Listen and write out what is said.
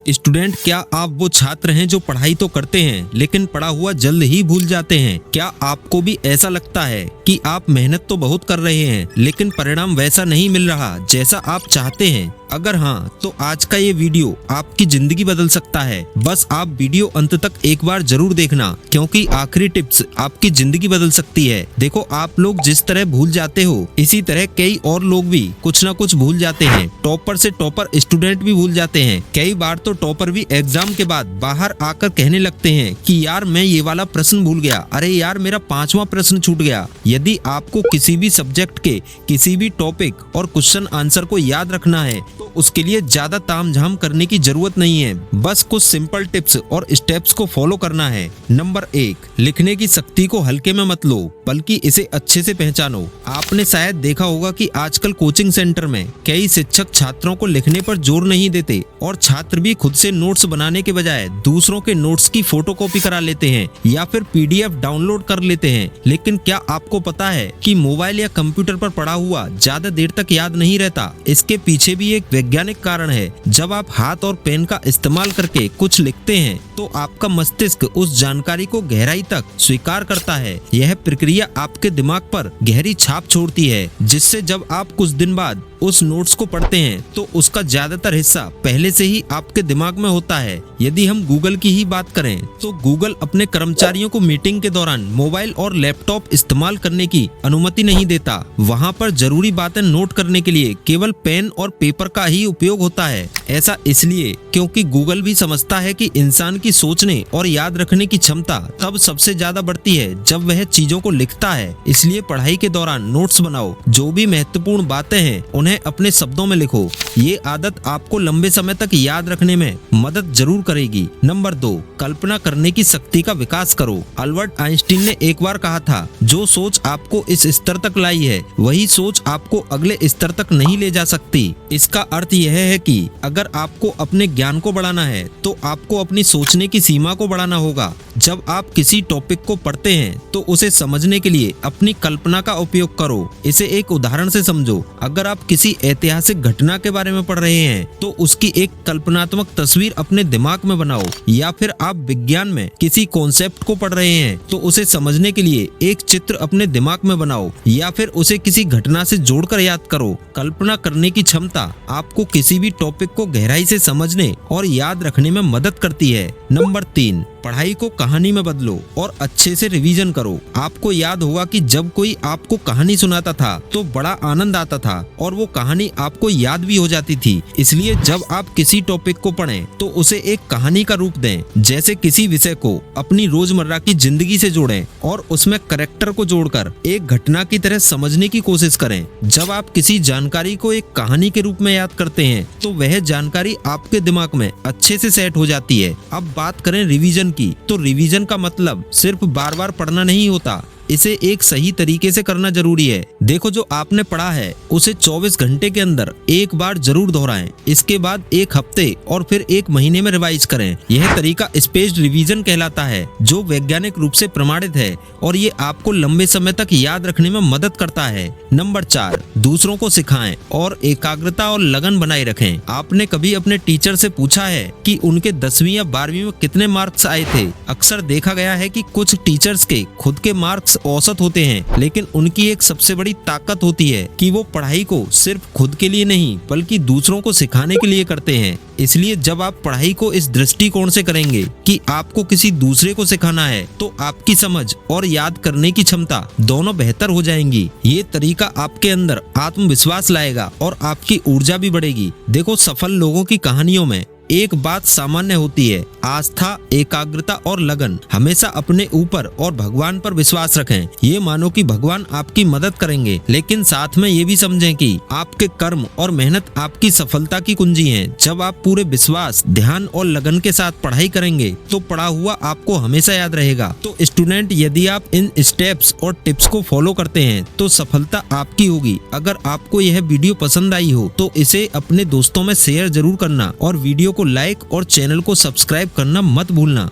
Student, क्या आप वो छात्र हैं जो पढ़ाई तो करते हैं लेकिन पढ़ा हुआ जल्द ही भूल जाते हैं? क्या आपको भी ऐसा लगता है कि आप मेहनत तो बहुत कर रहे हैं लेकिन परिणाम वैसा नहीं मिल रहा जैसा आप चाहते हैं? अगर हाँ, तो आज का ये वीडियो आपकी जिंदगी बदल सकता है। बस आप वीडियो अंत तक एक बार जरूर देखना, क्योंकि आखिरी टिप्स आपकी जिंदगी बदल सकती है। देखो, आप लोग जिस तरह भूल जाते हो, इसी तरह कई और लोग भी कुछ ना कुछ भूल जाते हैं। टॉपर से टॉपर स्टूडेंट भी भूल जाते हैं। कई बार तो टॉपर भी एग्जाम के बाद बाहर आकर कहने लगते हैं कि यार मैं ये वाला प्रश्न भूल गया, अरे यार मेरा 5वां प्रश्न छूट गया। यदि आपको किसी भी सब्जेक्ट के किसी भी टॉपिक और क्वेश्चन आंसर को याद रखना है तो उसके लिए ज्यादा तामझाम करने की जरूरत नहीं है। बस कुछ सिंपल टिप्स और स्टेप्स को फॉलो करना है। नंबर 1, लिखने की शक्ति को हल्के में मत लो, बल्कि इसे अच्छे से पहचानो। आपने शायद देखा होगा कि आजकल कोचिंग सेंटर में कई शिक्षक छात्रों को लिखने पर जोर नहीं देते और छात्र भी खुद से नोट्स बनाने के बजाय दूसरों के नोट्स की फोटोकॉपी करा लेते हैं या फिर PDF डाउनलोड कर लेते हैं। लेकिन क्या आपको पता है कि मोबाइल या कंप्यूटर पर पढ़ा हुआ ज्यादा देर तक याद नहीं रहता? इसके पीछे भी एक वैज्ञानिक कारण है। जब आप हाथ और पेन का इस्तेमाल करके कुछ लिखते हैं तो आपका मस्तिष्क उस जानकारी को गहराई तक स्वीकार करता है। यह प्रक्रिया आपके दिमाग पर गहरी छाप छोड़ती है, जिससे जब आप कुछ दिन बाद उस नोट्स को पढ़ते हैं तो उसका ज्यादातर हिस्सा पहले से ही आपके दिमाग में होता है। यदि हम गूगल की ही बात करें तो गूगल अपने कर्मचारियों को मीटिंग के दौरान मोबाइल और लैपटॉप इस्तेमाल करने की अनुमति नहीं देता। वहां पर जरूरी बातें नोट करने के लिए केवल पेन और पेपर का ही उपयोग होता है। ऐसा इसलिए क्योंकि गूगल भी समझता है कि इंसान की सोचने और याद रखने की क्षमता तब सबसे ज्यादा बढ़ती है जब वह चीजों को लिखता है। इसलिए पढ़ाई के दौरान नोट्स बनाओ, जो भी महत्वपूर्ण बातें हैं उन्हें अपने शब्दों में लिखो। ये आदत आपको लंबे समय तक याद रखने में मदद जरूर करेगी। नंबर 2, कल्पना करने की शक्ति का विकास करो। अल्बर्ट आइंस्टीन ने एक बार कहा था, जो सोच आपको इस स्तर तक लाई है वही सोच आपको अगले स्तर तक नहीं ले जा सकती। इसका अर्थ यह है कि अगर आपको अपने ज्ञान को बढ़ाना है तो आपको अपनी सोचने की सीमा को बढ़ाना होगा। जब आप किसी टॉपिक को पढ़ते हैं तो उसे समझने के लिए अपनी कल्पना का उपयोग करो। इसे एक उदाहरण से समझो। अगर आप किसी ऐतिहासिक घटना के बारे में पढ़ रहे हैं तो उसकी एक कल्पनात्मक तस्वीर अपने दिमाग में बनाओ, या फिर आप विज्ञान में किसी कॉन्सेप्ट को पढ़ रहे हैं तो उसे समझने के लिए एक चित्र अपने दिमाग में बनाओ, या फिर उसे किसी घटना से जोड़कर याद करो। कल्पना करने की क्षमता आपको किसी भी टॉपिक को गहराई से समझने और याद रखने में मदद करती है। नंबर 3, पढ़ाई को कहानी में बदलो और अच्छे से रिवीजन करो। आपको याद होगा कि जब कोई आपको कहानी सुनाता था तो बड़ा आनंद आता था और वो कहानी आपको याद भी हो जाती थी। इसलिए जब आप किसी टॉपिक को पढ़ें तो उसे एक कहानी का रूप दें। जैसे किसी विषय को अपनी रोजमर्रा की जिंदगी से जोड़ें और उसमें कैरेक्टर को जोड़कर एक घटना की तरह समझने की कोशिश करें। जब आप किसी जानकारी को एक कहानी के रूप में याद करते हैं तो वह जानकारी आपके दिमाग में अच्छे से सेट हो जाती है। अब बात करें रिवीजन की, तो रिवीजन का मतलब सिर्फ बार बार पढ़ना नहीं होता, इसे एक सही तरीके से करना जरूरी है। देखो, जो आपने पढ़ा है उसे 24 घंटे के अंदर एक बार जरूर दोहराएं। इसके बाद एक हफ्ते और फिर एक महीने में रिवाइज करें। यह तरीका स्पेस्ड रिवीजन कहलाता है, जो वैज्ञानिक रूप से प्रमाणित है और ये आपको लंबे समय तक याद रखने में मदद करता है। नंबर 4, दूसरों को सिखाएं और एकाग्रता और लगन बनाए रखें। आपने कभी अपने टीचर से पूछा है कि उनके 10वीं या 12वीं में कितने मार्क्स आए थे? अक्सर देखा गया है कि कुछ टीचर्स के खुद के मार्क्स औसत होते हैं, लेकिन उनकी एक सबसे बड़ी ताकत होती है कि वो पढ़ाई को सिर्फ खुद के लिए नहीं बल्कि दूसरों को सिखाने के लिए करते हैं। इसलिए जब आप पढ़ाई को इस दृष्टिकोण से करेंगे कि आपको किसी दूसरे को सिखाना है तो आपकी समझ और याद करने की क्षमता दोनों बेहतर हो जाएंगी। ये तरीका आपके अंदर आत्मविश्वास लाएगा और आपकी ऊर्जा भी बढ़ेगी। देखो, सफल लोगों की कहानियों में एक बात सामान्य होती है, आस्था, एकाग्रता और लगन। हमेशा अपने ऊपर और भगवान पर विश्वास रखें। ये मानो कि भगवान आपकी मदद करेंगे, लेकिन साथ में ये भी समझें कि आपके कर्म और मेहनत आपकी सफलता की कुंजी हैं। जब आप पूरे विश्वास, ध्यान और लगन के साथ पढ़ाई करेंगे तो पढ़ा हुआ आपको हमेशा याद रहेगा। तो स्टूडेंट, यदि आप इन स्टेप्स और टिप्स को फॉलो करते हैं तो सफलता आपकी होगी। अगर आपको यह वीडियो पसंद आई हो तो इसे अपने दोस्तों में शेयर जरूर करना और वीडियो को लाइक और चैनल को सब्सक्राइब करना मत भूलना।